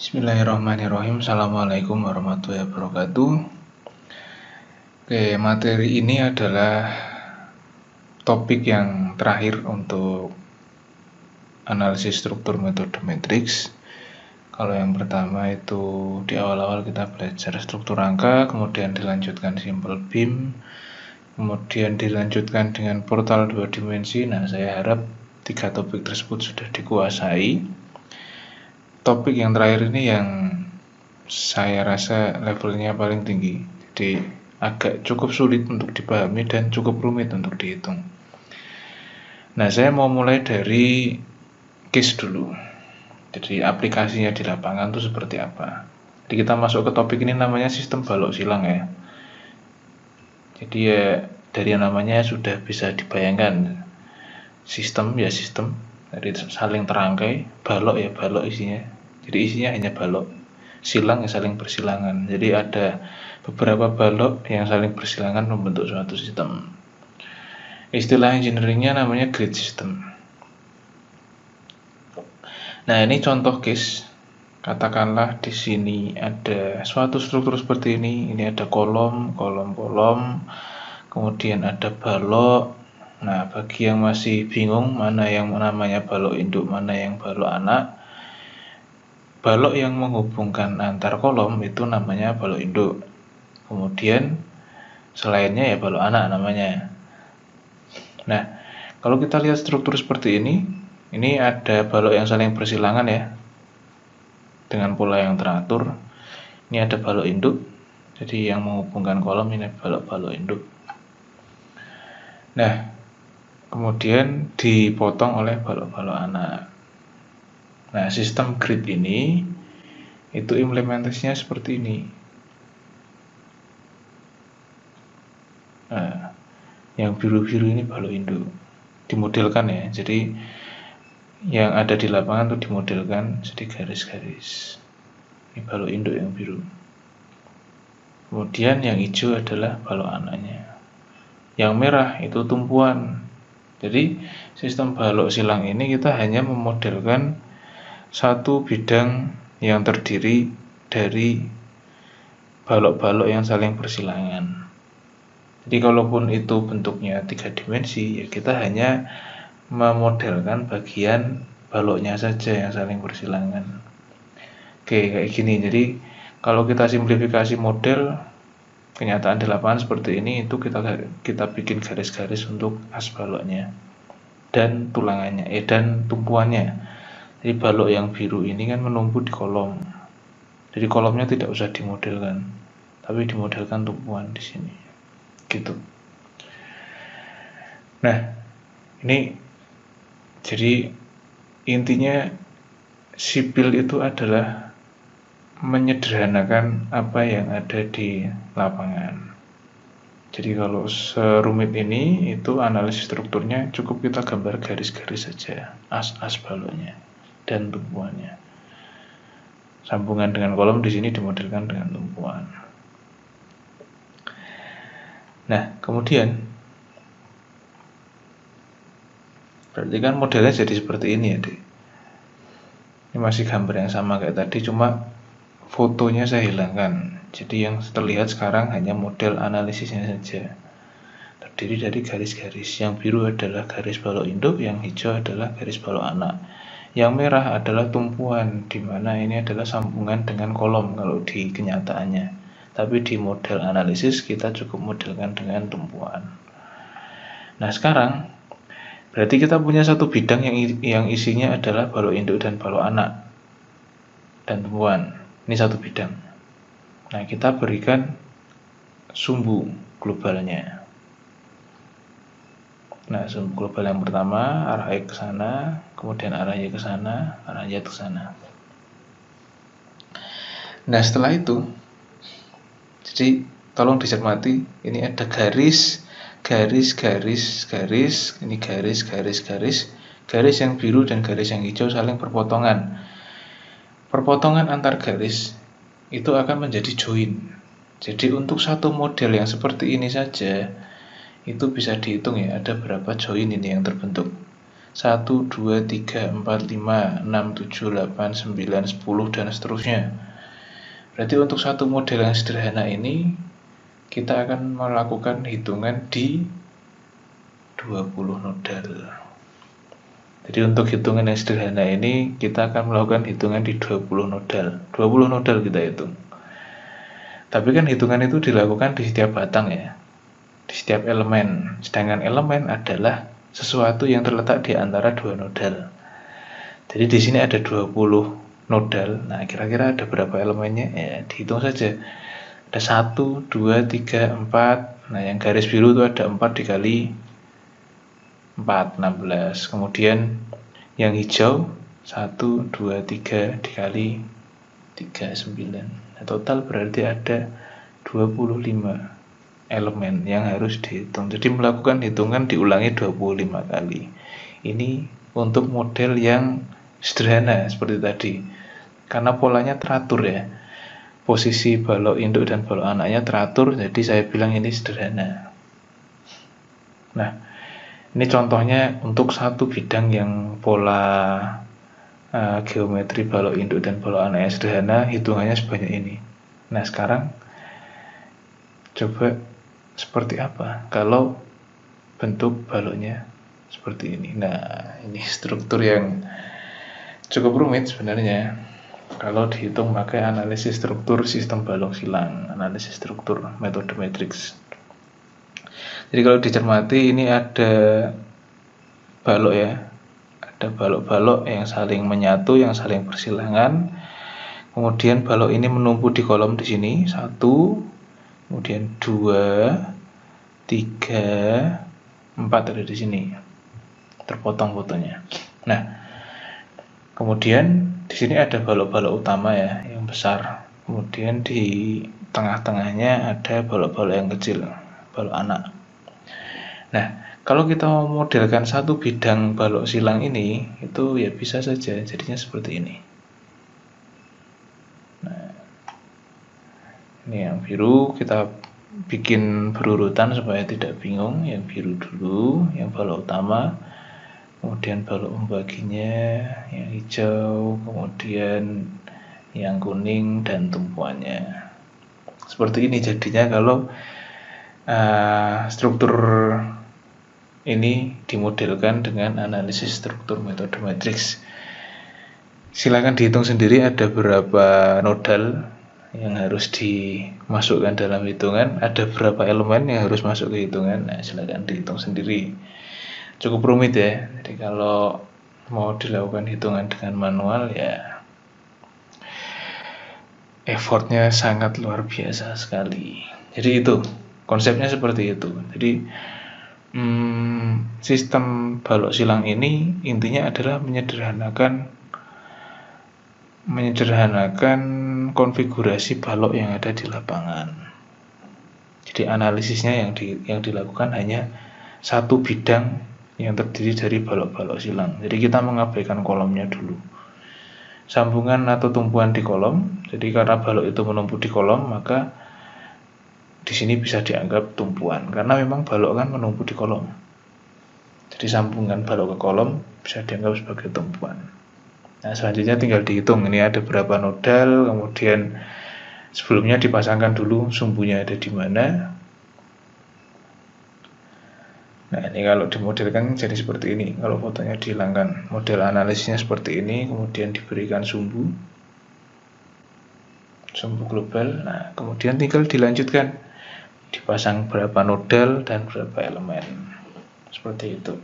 Bismillahirrahmanirrahim. Assalamualaikum warahmatullahi wabarakatuh. Oke, materi ini adalah topik yang terakhir untuk analisis struktur metode matriks. Kalau yang pertama itu di awal-awal kita belajar struktur angka, kemudian dilanjutkan simple beam, kemudian dilanjutkan dengan portal 2 dimensi. Nah, saya harap 3 topik tersebut sudah dikuasai. Topik yang terakhir ini yang saya rasa levelnya paling tinggi, jadi agak cukup sulit untuk dipahami dan cukup rumit untuk dihitung. Nah, saya mau mulai dari case dulu. Jadi aplikasinya di lapangan itu seperti apa. Jadi kita masuk ke topik ini, namanya sistem balok silang ya. Jadi ya dari namanya sudah bisa dibayangkan, sistem ya sistem, dari saling terangkai, balok ya balok isinya. Jadi isinya hanya balok, silang ya saling bersilangan. Jadi ada beberapa balok yang saling bersilangan membentuk suatu sistem. Istilah engineeringnya namanya grid system. Nah, ini contoh case. Katakanlah di sini ada suatu struktur seperti ini. Ini ada kolom, kemudian ada balok. Nah, bagi yang masih bingung mana yang namanya balok induk, mana yang balok anak, balok yang menghubungkan antar kolom itu namanya balok induk. Kemudian selainnya ya balok anak namanya. Nah, kalau kita lihat struktur seperti ini ada balok yang saling bersilangan ya, dengan pola yang teratur. Ini ada balok induk, jadi yang menghubungkan kolom ini balok-balok induk. Nah, kemudian dipotong oleh balok-balok anak. Nah, sistem grid ini itu implementasinya seperti ini. Nah, yang biru-biru ini balok induk, dimodelkan ya. Jadi yang ada di lapangan itu dimodelkan jadi garis-garis. Ini balok induk yang biru. Kemudian yang hijau adalah balok anaknya. Yang merah itu tumpuan. Jadi sistem balok silang ini kita hanya memodelkan satu bidang yang terdiri dari balok-balok yang saling bersilangan. Jadi kalaupun itu bentuknya 3 dimensi, ya kita hanya memodelkan bagian baloknya saja yang saling bersilangan. Oke, kayak gini. Jadi kalau kita simplifikasi model, kenyataan di lapangan seperti ini, itu kita bikin garis-garis untuk as baloknya dan tulangannya, dan tumpuannya. Jadi balok yang biru ini kan menumpuk di kolom. Jadi kolomnya tidak usah dimodelkan, tapi dimodelkan tumpuan di sini. Gitu. Nah, ini jadi intinya sipil itu adalah menyederhanakan apa yang ada di lapangan. Jadi kalau serumit ini, itu analisis strukturnya cukup kita gambar garis-garis saja, as-as baloknya dan tumpuannya. Sambungan dengan kolom di sini dimodelkan dengan tumpuan. Nah, kemudian berarti kan modelnya jadi seperti ini ya, Dik. Ini masih gambar yang sama kayak tadi, cuma fotonya saya hilangkan. Jadi yang terlihat sekarang hanya model analisisnya saja. Terdiri dari garis-garis. Yang biru adalah garis balok induk, yang hijau adalah garis balok anak. Yang merah adalah tumpuan, di mana ini adalah sambungan dengan kolom kalau di kenyataannya. Tapi di model analisis kita cukup modelkan dengan tumpuan. Nah, sekarang berarti kita punya satu bidang yang isinya adalah balok induk dan balok anak dan tumpuan. Ini satu bidang. Nah, kita berikan sumbu globalnya. Nah, sumbu global yang pertama arah X ke sana, kemudian arah Y ke sana, arah Y ke sana. Nah, setelah itu, jadi tolong dicermati, ini ada garis, ini garis yang biru dan garis yang hijau saling berpotongan. Perpotongan antar garis itu akan menjadi join. Jadi untuk satu model yang seperti ini saja, itu bisa dihitung ya, ada berapa join ini yang terbentuk. 1, 2, 3, 4, 5, 6, 7, 8, 9, 10, dan seterusnya. Berarti untuk satu model yang sederhana ini kita akan melakukan hitungan di 20 nodal. Jadi untuk hitungan yang sederhana ini kita akan melakukan hitungan di 20 nodal. 20 nodal kita hitung. Tapi kan hitungan itu dilakukan di setiap batang ya, di setiap elemen. Sedangkan elemen adalah sesuatu yang terletak di antara dua nodal. Jadi di sini ada 20 nodal. Nah, kira-kira ada berapa elemennya? Ya, dihitung saja. Ada 1, 2, 3, 4. Nah, yang garis biru itu ada 4 dikali 4, 16. Kemudian yang hijau 1, 2, 3 dikali 3, 9. Nah, total berarti ada 25 elemen yang harus dihitung. Jadi melakukan hitungan diulangi 25 kali. Ini untuk model yang sederhana seperti tadi. Karena polanya teratur ya. Posisi balok induk dan balok anaknya teratur, jadi saya bilang ini sederhana. Nah, ini contohnya untuk satu bidang yang pola geometri balok induk dan balok anaknya sederhana, hitungannya sebanyak ini. Nah, sekarang coba seperti apa kalau bentuk baloknya seperti ini. Nah, ini struktur yang cukup rumit sebenarnya kalau dihitung pakai analisis struktur sistem balok silang, analisis struktur metode matriks. Jadi kalau dicermati ini ada balok ya, ada balok-balok yang saling menyatu, yang saling bersilangan. Kemudian balok ini menumpuk di kolom di sini, 1, kemudian 2, 3, 4 ada di sini, terpotong fotonya. Nah, kemudian di sini ada balok-balok utama ya, yang besar. Kemudian di tengah-tengahnya ada balok-balok yang kecil, balok anak. Nah, kalau kita mau modelkan satu bidang balok silang ini, itu ya bisa saja jadinya seperti ini. Nah, ini yang biru kita bikin berurutan supaya tidak bingung. Yang biru dulu, yang balok utama, kemudian balok pembaginya, yang hijau, kemudian yang kuning dan tumpuannya. Seperti ini jadinya kalau struktur ini dimodelkan dengan analisis struktur metode matriks. Silakan dihitung sendiri ada berapa nodal yang harus dimasukkan dalam hitungan, ada berapa elemen yang harus masuk ke hitungan. Nah, silakan dihitung sendiri. Cukup rumit ya. Jadi kalau mau dilakukan hitungan dengan manual ya effortnya sangat luar biasa sekali. Jadi itu konsepnya seperti itu. Jadi sistem balok silang ini intinya adalah menyederhanakan konfigurasi balok yang ada di lapangan. Jadi analisisnya yang dilakukan hanya satu bidang yang terdiri dari balok-balok silang. Jadi kita mengabaikan kolomnya dulu. Sambungan atau tumpuan di kolom. Jadi karena balok itu menumpuk di kolom, maka di sini bisa dianggap tumpuan. Karena memang balok kan menumpuk di kolom. Jadi sambungan balok ke kolom bisa dianggap sebagai tumpuan. Nah, selanjutnya tinggal dihitung ini ada berapa nodal, kemudian sebelumnya dipasangkan dulu sumbunya ada di mana. Nah, ini kalau dimodelkan jadi seperti ini. Kalau fotonya dihilangkan, model analisisnya seperti ini, kemudian diberikan sumbu global. Nah, kemudian tinggal dilanjutkan, dipasang berapa nodal dan berapa elemen. Seperti itu.